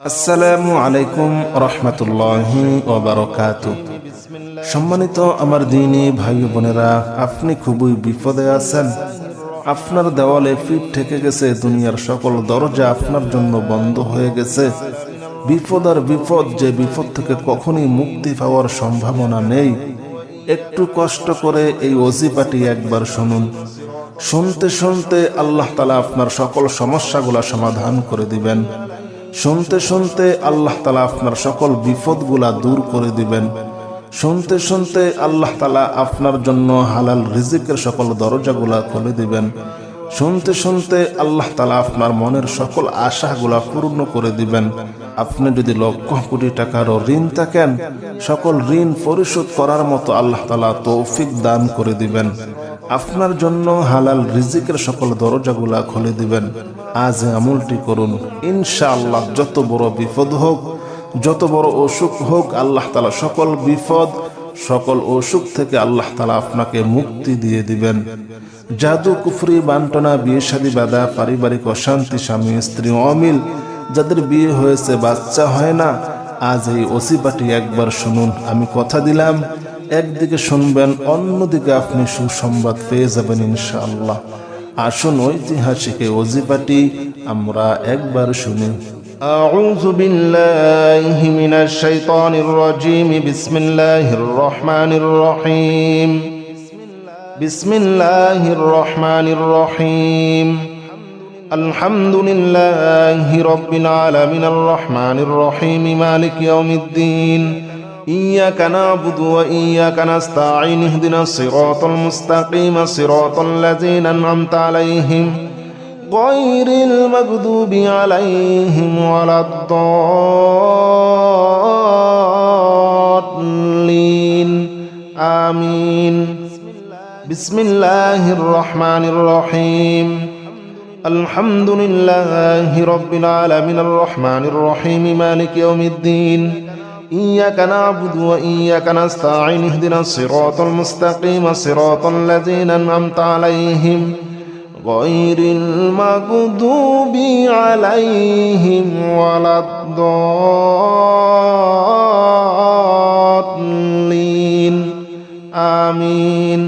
আসসালামু আলাইকুম রহমতুল্লাহি ওয়া বারাকাতুহু। সম্মানিত আমার দ্বীনী ভাই বোনেরা, আপনি খুবই বিপদে আছেন। আপনার দেওয়ালে পিঠ ঠেকে গেছে, দুনিয়ার সকল দরজা আপনার জন্য বন্ধ হয়ে গেছে। বিপদ আর বিপদ, যে বিপদ থেকে কখনই মুক্তি পাওয়ার সম্ভাবনা নেই। একটু কষ্ট করে এই ওজিফাটি একবার শুনুন। শুনতে শুনতে আল্লাহ তাআলা আপনার সকল সমস্যাগুলা সমাধান করে দিবেন। শুনতে শুনতে আল্লাহ তাআলা আপনার সকল বিপদগুলা দূর করে দিবেন। শুনতে শুনতে আল্লাহ তাআলা আপনার জন্য হালাল রিজিকের সকল দরজাগুলা খুলে দিবেন। শুনতে শুনতে আল্লাহ তাআলা আপনার মনের সকল আশাগুলা পূর্ণ করে দিবেন। আপনি যদি লক্ষ কোটি টাকারও ঋণ থাকেন, সকল ঋণ পরিশোধ করার মতো আল্লাহ তাআলা তৌফিক দান করে দিবেন। আপনার জন্য হালাল রিজিকের সকল দরজাগুলা খুলে দিবেন। আজ আমলটি করুন, ইনশাআল্লাহ যত বড় বিপদ হোক, যত বড় অসুখ হোক, আল্লাহ তাআলা সকল বিপদ, সকল অসুখ থেকে আল্লাহ তাআলা আপনাকে মুক্তি দিয়ে দিবেন। জাদু, কুফরি, বান্টনা, বিয়ে শাদী বাঁধা, পারিবারিক অশান্তি, স্বামী স্ত্রী অমিল, যাদের বিয়ে হয়েছে বাচ্চা হয় না, আজ এই ওসিফাটি একবার শুনুন। আমি কথা দিলাম, একদিকে শুনবেন, অন্যদিকে আপনি সুসংবাদ পেয়ে যাবেন ইনশাআল্লাহ। আসুন ঐতিহাসিক এই ওজিফাটি আমরা একবার শুনি। আউযু বিল্লাহি মিনাশ শাইতানির রাজীম। বিসমিল্লাহির রহমানির রহিম। বিসমিল্লাহির রহমানির রহিম। আলহামদুলিল্লাহি রাব্বিল আলামিন আর রহমানির রহিম মালিক ইয়াউমিদ্দিন। إياك نعبد وإياك نستعين اهدنا الصراط المستقيم صراط الذين أنعمت عليهم غير المغضوب عليهم ولا الضالين آمين. بسم الله الرحمن الرحيم. الحمد لله رب العالمين الرحمن الرحيم مالك يوم الدين. إياك نعبد وإياك نستعين اهدنا الصراط المستقيم صراط الذين أنعمت عليهم غير المغضوب عليهم ولا الضالين آمين.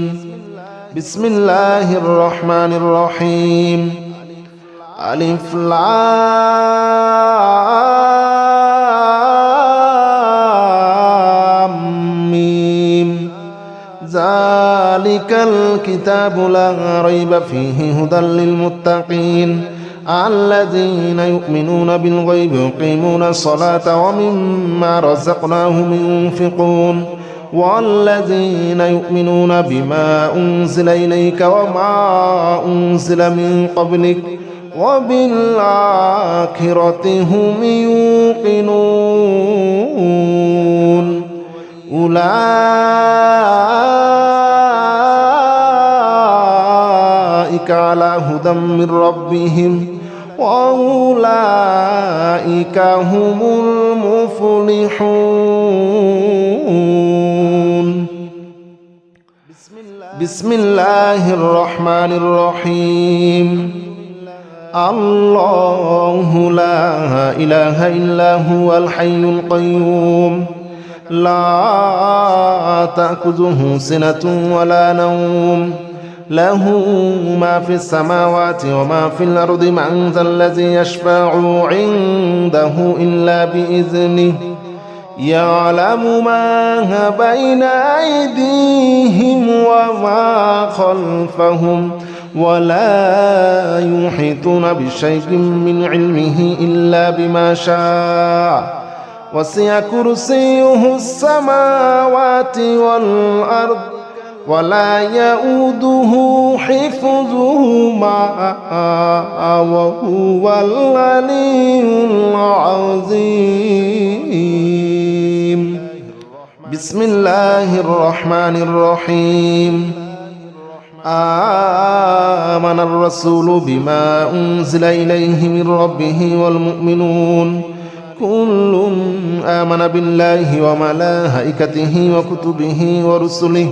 بسم الله الرحمن الرحيم. ألف ذلك الكتاب لا ريب فيه هدى للمتقين الذين يؤمنون بالغيب ويقيمون الصلاة ومما رزقناهم ينفقون والذين يؤمنون بما أنزل إليك وما أنزل من قبلك وبالآخرة هم يوقنون. أولئك على هدى من ربهم وأولئك هم المفلحون. بسم الله الرحمن الرحيم. الله لا إله إلا هو الحي القيوم لا تأخذه سنة ولا نوم له ما في السماوات وما في الأرض من ذا الذي يشفع عنده إلا بإذنه يعلم ما بين أيديهم وما خلفهم ولا يحيطون بشيء من علمه إلا بما شاء وسع كرسيه السماوات والأرض ولا يؤوده حفظهما وهو العلي العظيم. بسم الله الرحمن الرحيم. آمن الرسول بما أنزل إليه من ربه والمؤمنون كل آمن بالله وملائكته وكتبه ورسله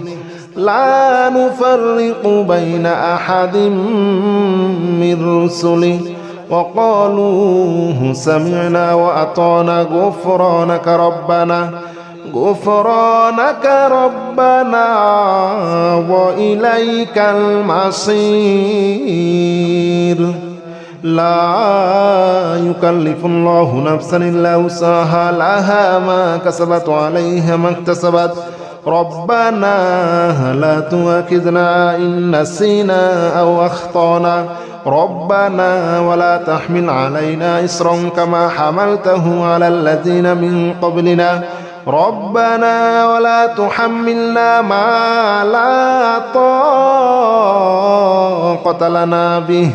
لا نفرق بين أحد من رسله وقالوا سمعنا وأطعنا غفرانك ربنا وإليك المصير لا يكلف الله نفسا إلا وسعها لها ما كسبت وعليها ما اكتسبت ربنا لا تؤاخذنا إن نسينا أو أخطأنا ربنا ولا تحمل علينا إصرا كما حملته على الذين من قبلنا ربنا ولا تحملنا ما لا طاقة لنا به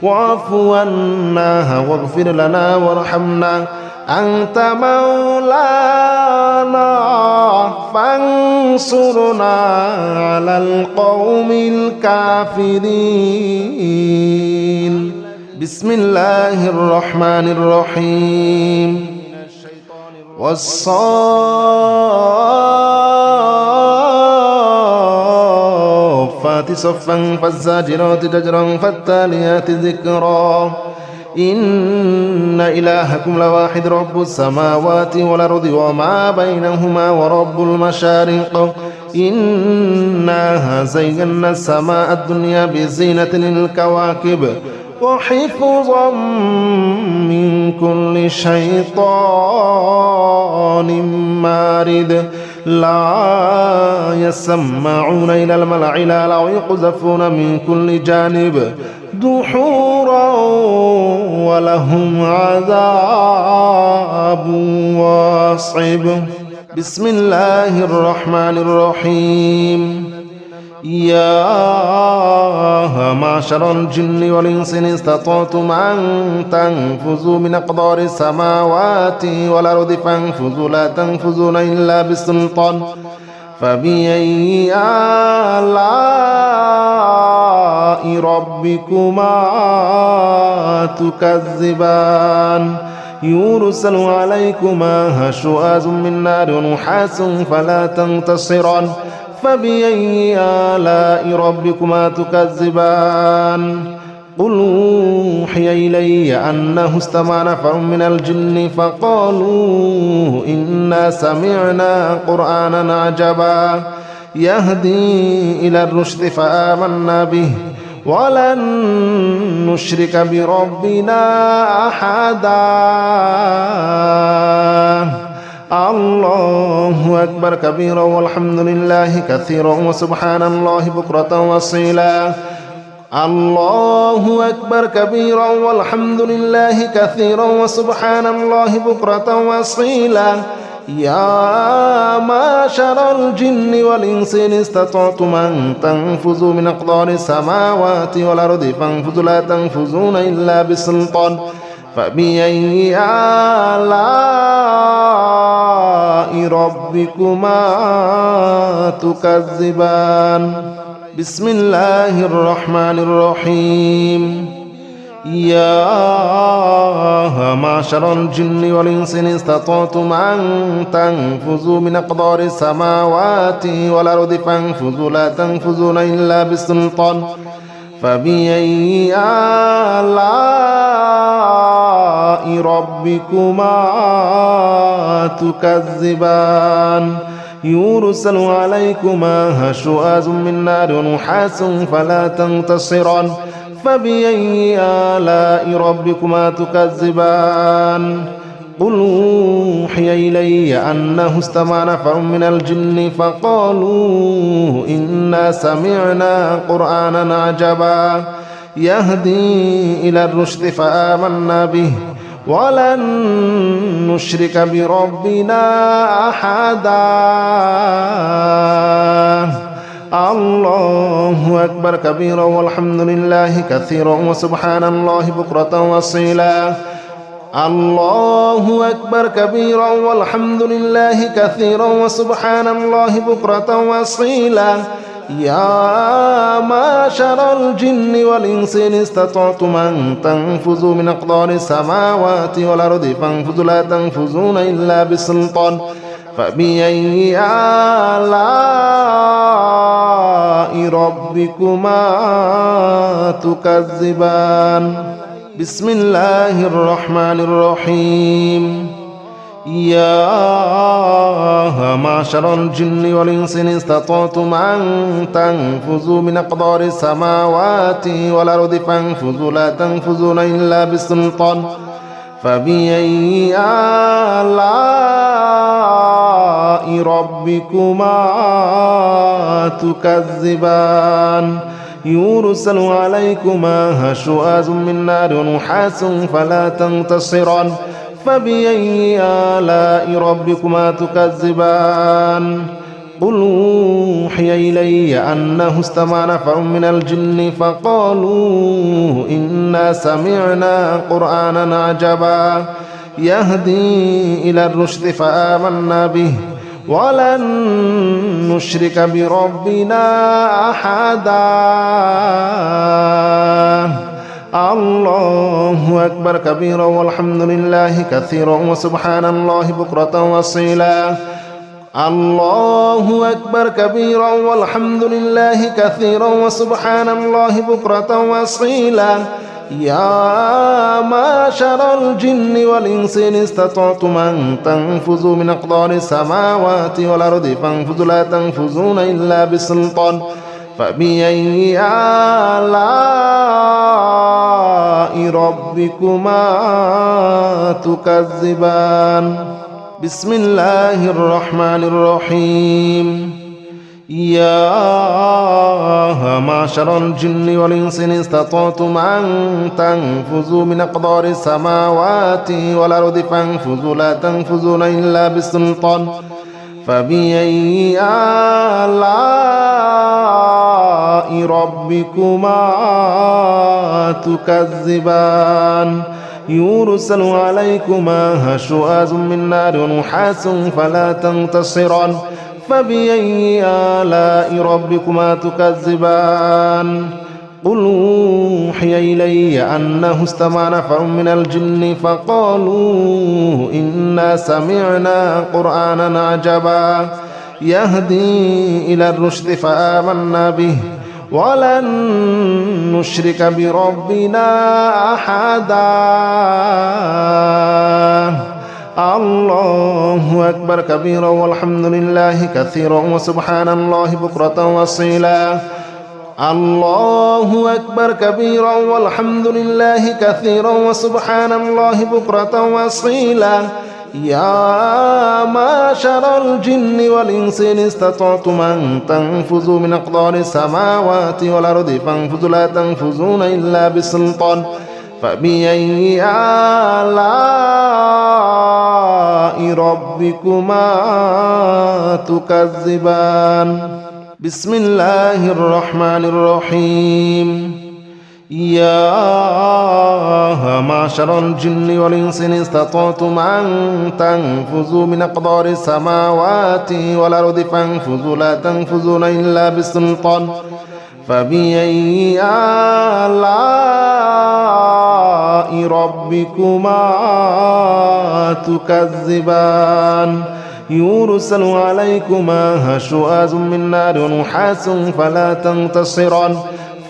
واعف عنا واغفر لنا وارحمنا أنت مولانا فانصرنا على القوم الكافرين بسم الله الرحمن الرحيم والصافات صفا فالزاجرات زجرا فالتاليات ذكرا إن إلهكم لواحد رب السماوات والأرض وما بينهما ورب المشارق إنا زينا السماء الدنيا بزينة للكواكب وحفظا من كل شيطان مارد لا يسمعون إلى الملأ الأعلى ويقذفون من كل جانب دحورا ولهم عذاب واصب بسم الله الرحمن الرحيم يا معشر الجن والإنس إن استطعتم أن تنفذوا من أقدار السماوات والأرض فانفذوا لا تنفذون إلا بسلطان فبأي آلاء ربكما تكذبان يرسل عليكما شواظ من نار ونحاس فلا تنتصران فبأي آلاء ربكما تكذبان قل أوحي إلي أنه استمع نفر من الجن فقالوا إنا سمعنا قرآنا عجبا يهدي إلى الرشد فآمنا به ولن نشرك بربنا أحدا الله أكبر كبيرا والحمد لله كثيرا وسبحان الله بكرة وأصيلا الله أكبر كبيرا والحمد لله كثيرا وسبحان الله بكرة وأصيلا يا معشر الجن والإنس إن استطعتم أن تنفذوا من أقدار السماوات والأرض فانفذوا لا تنفذون إلا بسلطان فبأي آلاء ربكما تكذبان بسم الله الرحمن الرحيم يا معشر الجن والإنس إن استطعتم أن تنفذوا من أقدار السماوات والأرض فانفذوا لا تنفذون إلا بسلطان فبأي آلاء ربكما تكذبان يرسل عليكما شواظ من نار ونحاس فلا تنتصران فبأي آلاء ربكما تكذبان قل أوحي إلي أنه استمع نفر من الجن فقالوا إنا سمعنا قرآنا عجبا يهدي إلى الرشد فآمنا به ولن نشرك بربنا أحدا الله أكبر كبيرا والحمد لله كثيرا وسبحان الله بكرة وأصيلا الله أكبر كبيرا والحمد لله كثيرا وسبحان الله بكرة وأصيلا يا معشر الجن والإنس إن استطعتم أن تنفذوا من أقدار السماوات والأرض فانفذوا لا تنفذون إلا بسلطان فبأي آلاء ربكما تكذبان بسم الله الرحمن الرحيم يا معشر الجن والإنس إن استطعتم أن تنفذوا من أقدار السماوات والأرض فانفذوا لا تنفذون إلا بسلطان فبأي آلاء ربكما تكذبان يرسل عليكما شواظ من نار ونحاس فلا تنتصران فبأي آلاء ربكما تكذبان قل أوحي إلي أنه استمع نفر من الجن فقالوا إنا سمعنا قرآنا عجبا يهدي إلى الرشد فآمنا به ولن نشرك بربنا أحدا الله أكبر كبيرا والحمد لله كثيرا وسبحان الله بكرة وأصيلا الله أكبر كبيرا والحمد لله كثيرا وسبحان الله بكرة وأصيلا يا معشر الجن والإنس إن استطعتم أن تنفذوا من أقدار السماوات والأرض فانفذوا لا تنفذون إلا بسلطان فبأي آلاء ربكما تكذبان بسم الله الرحمن الرحيم يا معشر الجن والإنس إن استطعتم أن تنفذوا من أقدار السماوات والأرض فانفذوا لا تنفذون إلا بسلطان فبأي آلاء ربكما تكذبان يرسل عليكما شواظ من نار ونحاس فلا تنتصران فبأي آلاء ربكما تكذبان قل أوحي إلي أنه استمع نفر من الجن فقالوا إنا سمعنا قرآنا عجبا يهدي إلى الرشد فآمنا به ولن نشرك بربنا أحدا الله أكبر كبيرا والحمد لله كثيرا وسبحان الله بكرة وأصيلا الله أكبر كبيرا والحمد لله كثيرا وسبحان الله بكرة وأصيلا يا معشر الجن والإنس إن استطعتم أن تنفذوا من أقدار السماوات والأرض فانفذوا لا تنفذون إلا بسلطان فبأي آلاء ربكما تكذبان بسم الله الرحمن الرحيم يا معشر الجن والإنس إن استطعتم أن تنفذوا من أقدار السماوات والأرض فانفذوا لا تنفذون إلا بسلطان فبأي آلاء ربكما تكذبان يرسل عليكما شواظ من نار ونحاس فلا تنتصران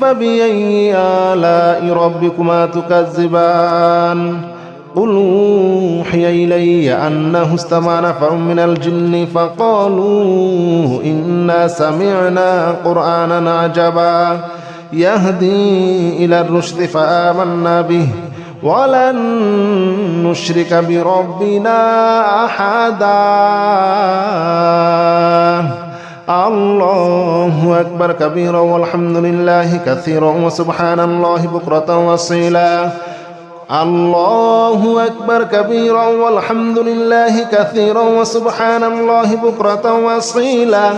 فبأي آلاء ربكما تكذبان قل أوحي إلي أنه استمع نفر من الجن فقالوا إنا سمعنا قرآنا عجبا يهدي إلى الرشد فآمنا به ولن نشرك بربنا أحدا الله أكبر كبيرا والحمد لله كثيرا وسبحان الله بكرة وأصيلا الله أكبر كبيرا والحمد لله كثيرا وسبحان الله بكرة وأصيلا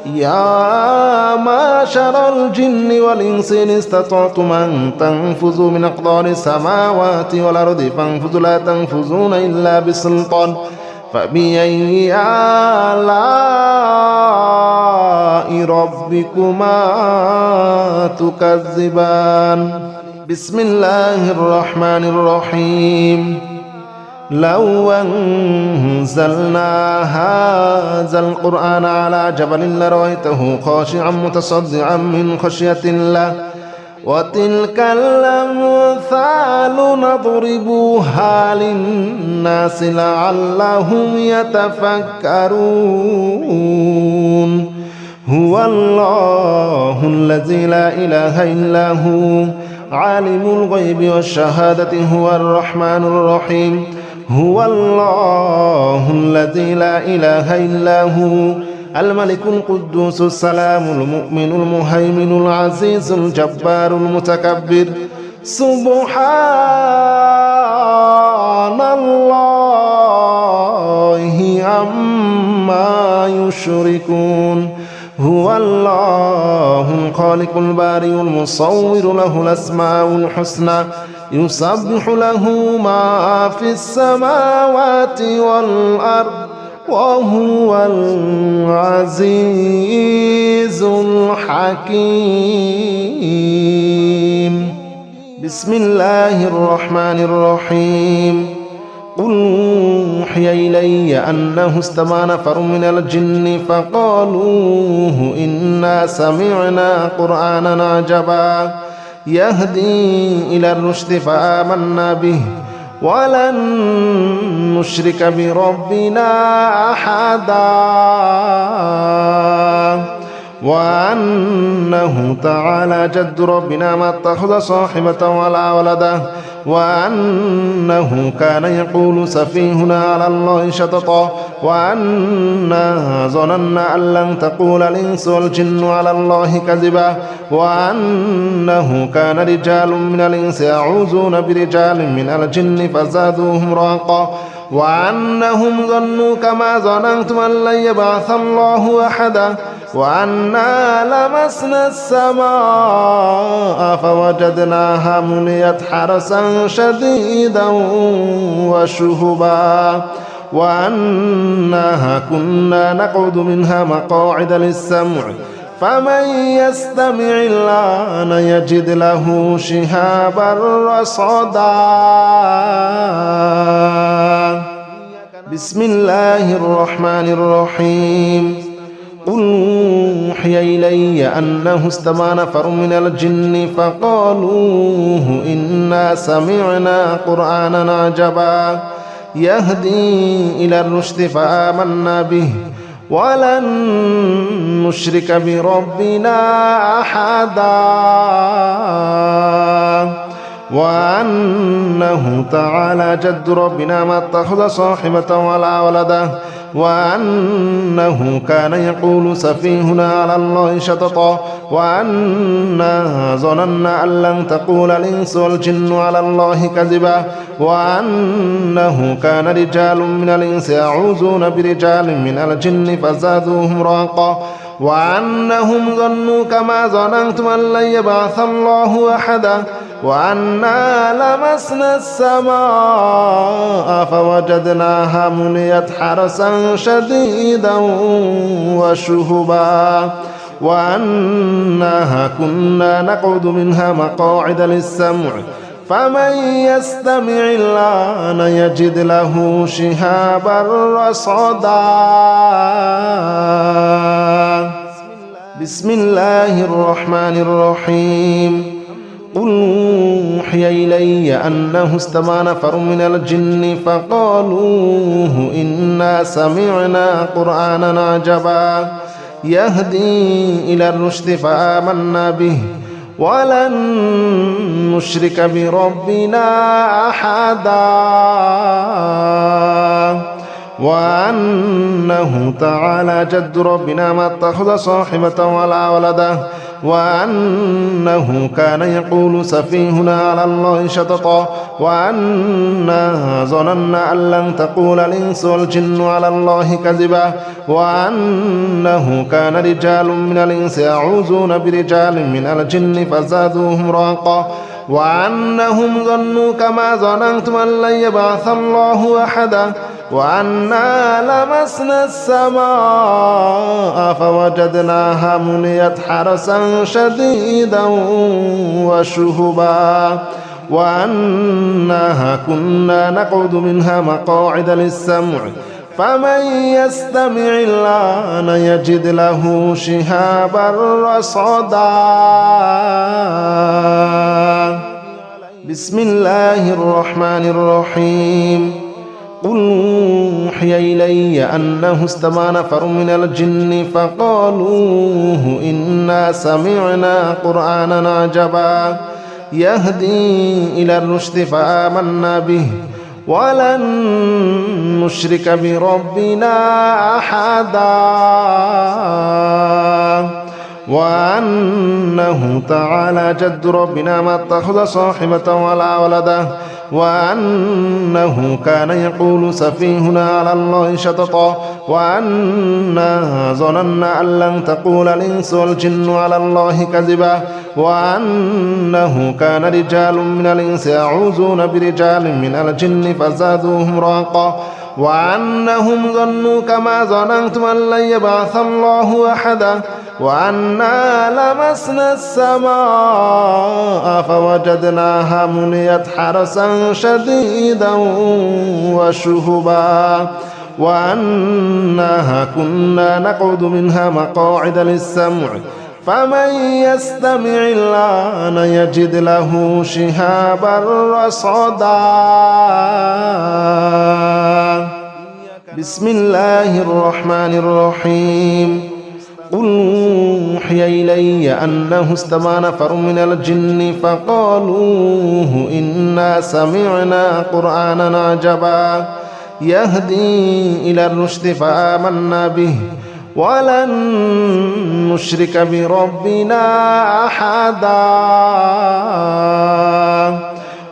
يا معشر الجن والإنس إن استطعتم أن تنفذوا من أقدار السماوات والأرض فانفذوا لا تنفذون إلا بسلطان فبأي آلاء ربكما تكذبان بسم الله الرحمن الرحيم لو أنزلنا هذا القرآن على جبل لرأيته خاشعا متصدعا من خشية الله وتلك الأمثال نضربها للناس لعلهم يتفكرون هو الله الذي لا إله إلا هو عالم الغيب والشهادة هو الرحمن الرحيم هو الله الذي لا إله إلا هو الملك القدوس السلام المؤمن المهيمن العزيز الجبار المتكبر سبحان الله عما يشركون هو الله الخالق البارئ المصور له الأسماء الحسنى يسبح له ما في السماوات والأرض وهو العزيز الحكيم بسم الله الرحمن الرحيم قل أوحي إلي أنه استمع نفر من الجن فقالوا إنا سمعنا قرآنا عجبا يهدي إلى الرشد فآمنا به ولن نشرك بربنا أحدا وأنه تعالى جد ربنا ما اتخذ صاحبة ولا ولدا وأنه كان يقول سفيهنا على الله شططا وأنا ظننا أن لن تقول الإنس والجن على الله كذبا وأنه كان رجال من الإنس يعوذون برجال من الجن فزادوهم رهقا وأنهم ظنوا كما ظننتم أن لن يبعث الله أحدا وأنا لمسنا السماء فوجدناها مليت حرسا شديدا وشهبا وأنها كنا نقعد منها مقاعد للسمع فمن يستمع الآن يجد له شهابا رصدا بسم الله الرحمن الرحيم قل أوحي إلي أنه استمع نفر من الجن فقالوا إنا سمعنا قرآنا عجبا يهدي إلى الرشد فآمنا به ولن نشرك بربنا أحدا وأنه تعالى جد ربنا ما اتخذ صاحبة ولا ولدا وأنه كان يقول سفيهنا على الله شططا وأنا ظننا أن لن تقول الإنس والجن على الله كذبا وأنه كان رجال من الإنس يعوذون برجال من الجن فزادوهم رهقا وأنهم ظنوا كما ظننتم أن لن يبعث الله أحدا وأنا لمسنا السماء فوجدناها مليت حرسا شديدا وشهبا وأنها كنا نقعد منها مقاعد للسمع فمن يستمع الآن يجد له شهابا رصدا بسم الله الرحمن الرحيم قل أوحي إلي أنه استمع نفر من الجن فقالوا إنا سمعنا قرآنا عجبا يهدي إلى الرشد فآمنا به ولن نشرك بربنا أحدا وأنه تعالى جد ربنا ما اتخذ صاحبة ولا ولدا وأنه كان يقول سفيهنا على الله شططا وأنا ظننا أن لن تقول الإنس والجن على الله كذبا وأنه كان رجال من الإنس يعوذون برجال من الجن فزادوهم رهقا وأنهم ظنوا كما ظننتم أن لن يبعث الله أحدا وأنا لمسنا السماء فوجدناها مليت حرسا شديدا وشهبا وأنها كنا نقعد منها مقاعد للسمع فمن يستمع الآن يجد له شهابا رصدا بسم الله الرحمن الرحيم قل أوحي إلي أنه استمع نفر من الجن فقالوا إنا سمعنا قرآنا عجبا يهدي إلى الرشد فآمنا به ولن نشرك بربنا أحدا وأنه تعالى جد ربنا ما اتخذ صاحبة ولا ولدا وأنه كان يقول سفيهنا على الله شططا وأنا ظننا أن لن تقول الإنس والجن على الله كذبا وأنه كان رجال من الإنس يعوذون برجال من الجن فزادوهم رهقا وأنهم ظنوا كما ظننتم أن لن يبعث الله أحدا وأنا لمسنا السماء فوجدناها مليت حرسا شديدا وشهبا وأنها كنا نقعد منها مقاعد للسمع فمن يستمع الآن يجد له شهابا رصدا بسم الله الرحمن الرحيم قل أوحي إلي أنه استمع نفر من الجن فقالوا إنا سمعنا قرآنا عجبا يهدي إلى الرشد فآمنا به ولن نشرك بربنا أحدا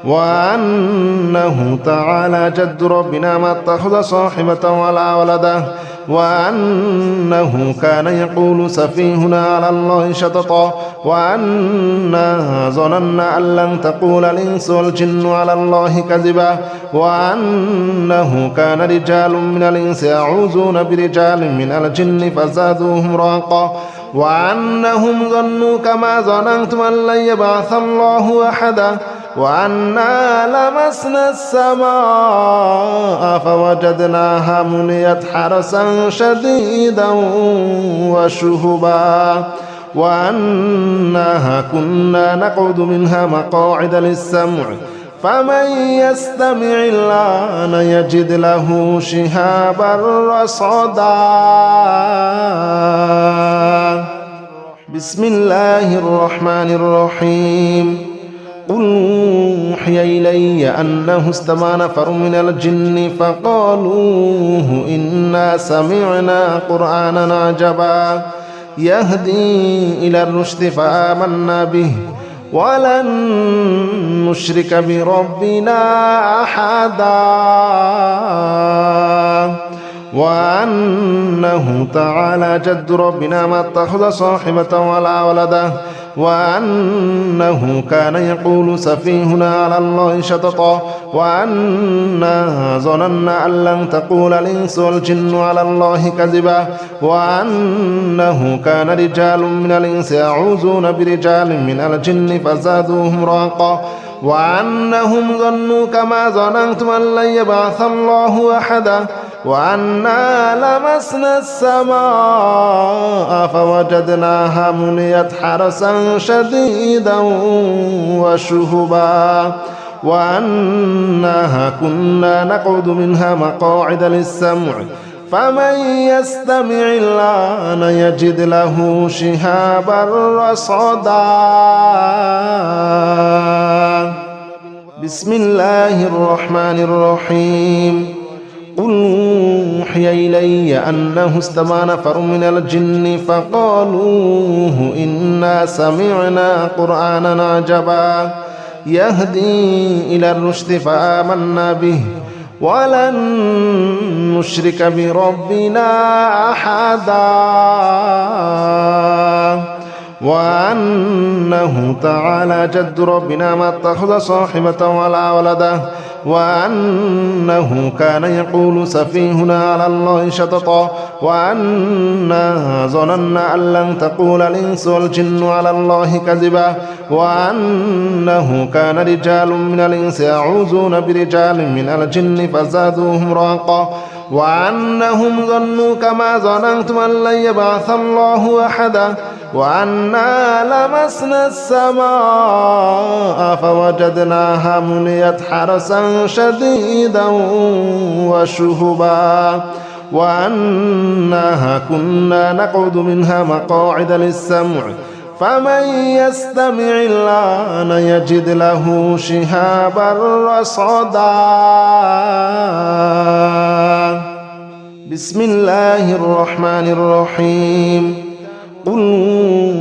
وأنه تعالى جد ربنا ما اتخذ صاحبة ولا ولدا وأنه كان يقول سفيهنا على الله شططا وأنا ظننا أن لن تقول الإنس والجن على الله كذبا وأنه كان رجال من الإنس يعوذون برجال من الجن فزادوهم رهقا وأنهم ظنوا كما ظننتم أن لن يبعث الله أحدا وأنا لمسنا السماء فوجدناها مليت حرسا شديدا وشهبا وأنها كنا نقعد منها مقاعد للسمع فمن يستمع الآن يجد له شهابا رصدا بسم الله الرحمن الرحيم قل أوحي إلي أنه استمع نفر من الجن فقالوا إنا سمعنا قرآنا عجبا يهدي إلى الرشد فآمنا به ولن نشرك بربنا أحدا وأنه تعالى جد ربنا ما اتخذ صاحبة ولا ولدا وأنه كان يقول سفيهنا على الله شططا وأنا ظننا أن لن تقول الإنس والجن على الله كذبا وأنه كان رجال من الإنس يعوذون برجال من الجن فزادوهم رهقا وأنهم ظنوا كما ظننتم أن لن يبعث الله أحدا وأنا لمسنا السماء فوجدناها مليت حرسا شديدا وشهبا وأنها كنا نقعد منها مقاعد للسمع فمن يستمع الآن يجد له شهابا رصدا بسم الله الرحمن الرحيم قل أوحي إلي أنه استمع نفر من الجن فقالوا إنا سمعنا قرآنا عجبا يهدي إلى الرشد فآمنا به ولن نشرك بربنا أحدا وأنه تعالى جد ربنا ما اتخذ صاحبة ولا ولدا وأنه كان يقول سفيهنا على الله شططا وأنا ظننا أن لن تقول الإنس والجن على الله كذبا وأنه كان رجال من الإنس يعوذون برجال من الجن فزادوهم رهقا وأنهم ظنوا كما ظننتم أن لن يبعث الله أحدا وأنا لمسنا السماء فوجدناها مليت حرسا شديدا وشهبا وأنها كنا نقعد منها مقاعد للسمع فمن يستمع الآن يجد له شهابا رصدا بسم الله الرحمن الرحيم قل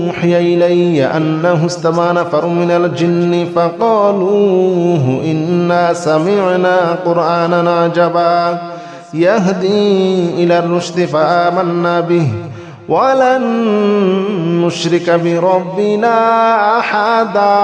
أوحي إلي أنه استمع نفر من الجن فقالوا إنا سمعنا قرآنا عجبا يهدي إلى الرشد فآمنا به ولن نشرك بربنا أحدا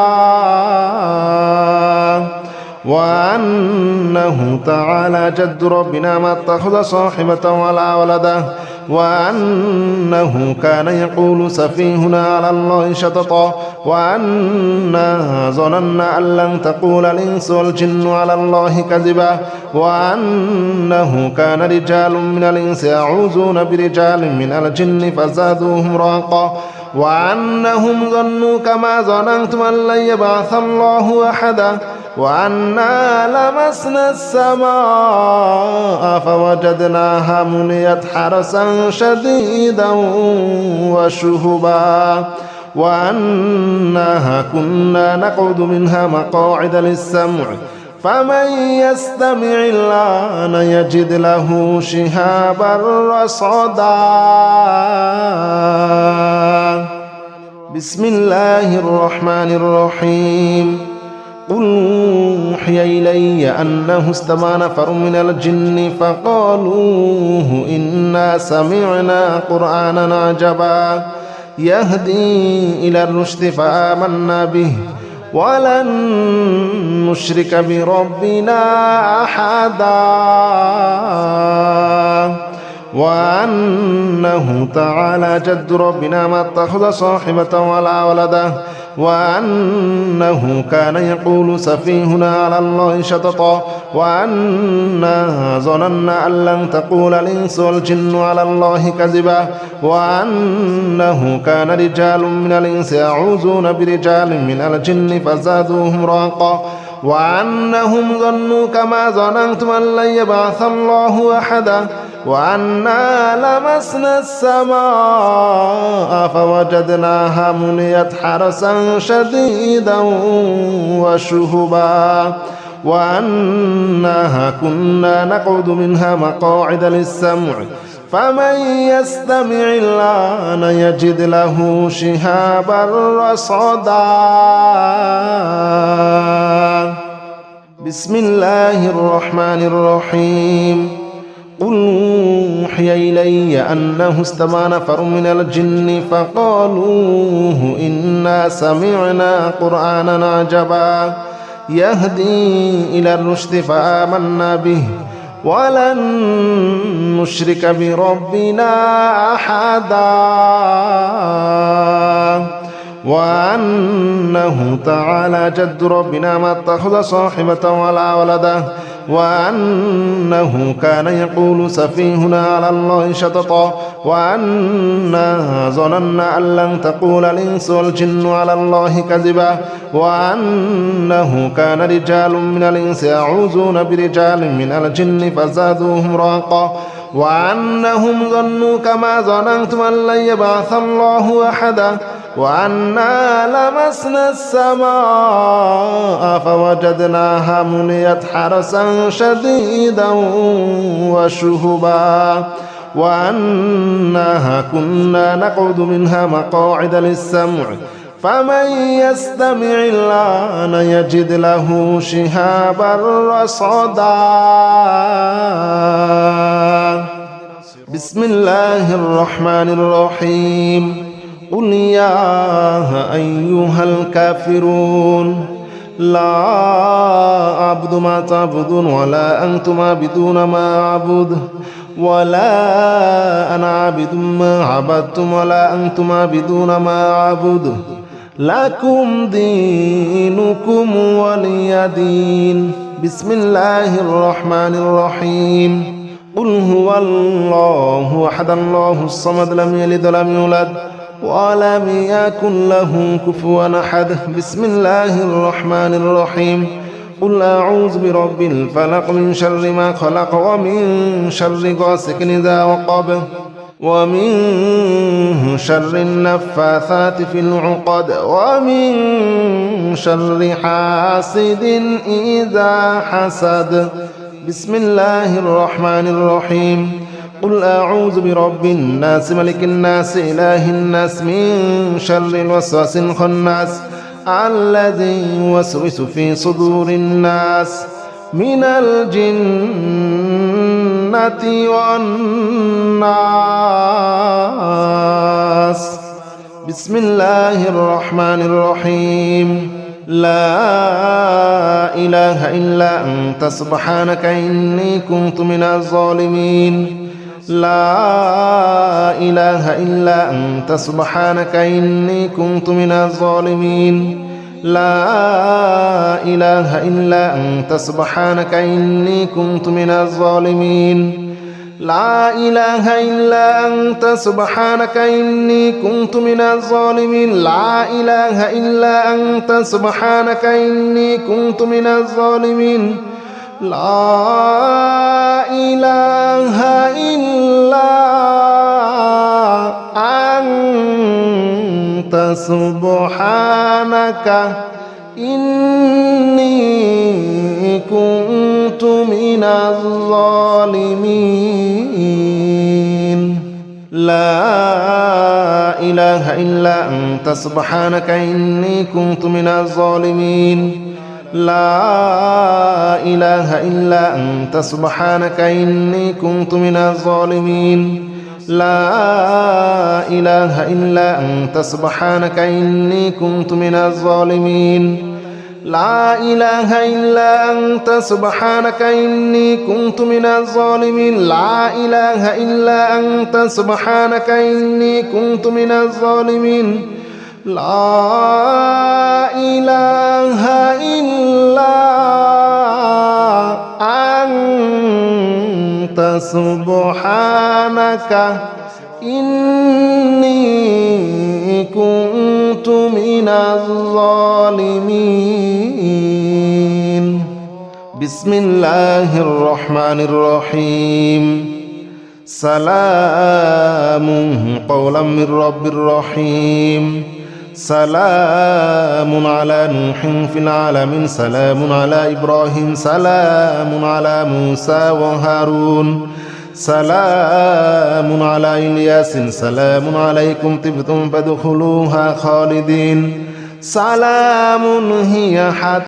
وأنه تعالى جد ربنا ما اتخذ صاحبة ولا ولدا وأنه كان يقول سفيهنا على الله شططا وأنا ظننا أن لن تقول الإنس والجن على الله كذبا وأنه كان رجال من الإنس يعوذون برجال من الجن فزادوهم رهقا وأنهم ظنوا كما ظننتم أن لن يبعث الله أحدا وأنا لمسنا السماء فوجدناها مليت حرسا شديدا وشهبا وأنها كنا نقعد منها مقاعد للسمع فمن يستمع الآن يجد له شهابا رصدا بسم الله الرحمن الرحيم قل أوحي إلي أنه استمع نفر من الجن فقالوا إنا سمعنا قرآنا عجبا يهدي إلى الرشد فآمنا به ولن نشرك بربنا أحدا وأنه تعالى جد ربنا ما اتخذ صاحبة ولا ولدا وأنه كان يقول سفيهنا على الله شططا وأنا ظننا أن لن تقول الإنس والجن على الله كذبا وأنه كان رجال من الإنس يعوذون برجال من الجن فزادوهم رهقا وأنهم ظنوا كما ظننتم أن لن يبعث الله أحدا وأنا لمسنا السماء فوجدناها مليت حرسا شديدا وشهبا وأنها كنا نقعد منها مقاعد للسمع فمن يستمع الآن يجد له شهابا رصدا بسم الله الرحمن الرحيم قل أوحي إلي أنه استمع نفر من الجن فقالوا إنا سمعنا قرآنا عجبا يهدي إلى الرشد فآمنا به ولن نشرك بربنا أحدا وأنه تعالى جد ربنا ما اتخذ صاحبة ولا ولدا وأنه كان يقول سفيهنا على الله شططا وأنا ظننا أن لن تقول الإنس والجن على الله كذبا وأنه كان رجال من الإنس يعوذون برجال من الجن فزادوهم رهقا وأنهم ظنوا كما ظننتم أن لن يبعث الله أحدا وأنا لمسنا السماء فوجدناها مليت حرسا شديدا وشهبا وأنها كنا نقعد منها مقاعد للسمع فمن يستمع الآن يجد له شهابا رصدا بسم الله الرحمن الرحيم قل يا أيها الكافرون لا أعبد ما تعبدون ولا أنتم عابدون ما أعبد ولا أنا عابد ما عبدتم ولا أنتم عابدون ما أعبد لكم دينكم ولي دين بسم الله الرحمن الرحيم قل هو الله أحد الله الصمد لم يلد ولم يولد ولم يكن له كفوا أحد بسم الله الرحمن الرحيم قل أعوذ برب الفلق من شر ما خلق ومن شر غاسق إذا وقب ومن شر النفاثات في العقد ومن شر حاسد إذا حسد بسم الله الرحمن الرحيم قل أعوذ برب الناس ملك الناس إله الناس من شر الوسواس الخناس الذي يوسوس في صدور الناس من الجنة والناس بسم الله الرحمن الرحيم لا إله إلا أنت سبحانك إني كنت من الظالمين لا إله إلا أنت سبحانك إني كنت من الظالمين لا إله إلا أنت سبحانك إني كنت من الظالمين لا إله إلا أنت سبحانك إني كنت من الظالمين لا إله إلا أنت سبحانك إني كنت من الظالمين لا إله إلا أنت سبحانك إني كنت من الظالمين لا إله إلا أنت سبحانك إني كنت من الظالمين لا إله إلا أنت سبحانك إني كنت من الظالمين لا إله إلا أنت سبحانك إني كنت من الظالمين لا إله إلا أنت سبحانك إني كنت من الظالمين لا إله إلا أنت سبحانك إني كنت من الظالمين لا إله إلا أنت سبحانك إني كنت من الظالمين بسم الله الرحمن الرحيم سلام قولا من رب رحيم سلام على نوح في العالمين سلام على إبراهيم سلام على موسى وهارون سلام على إلياس سلام عليكم طبتم فادخلوها خالدين سلام هي حتى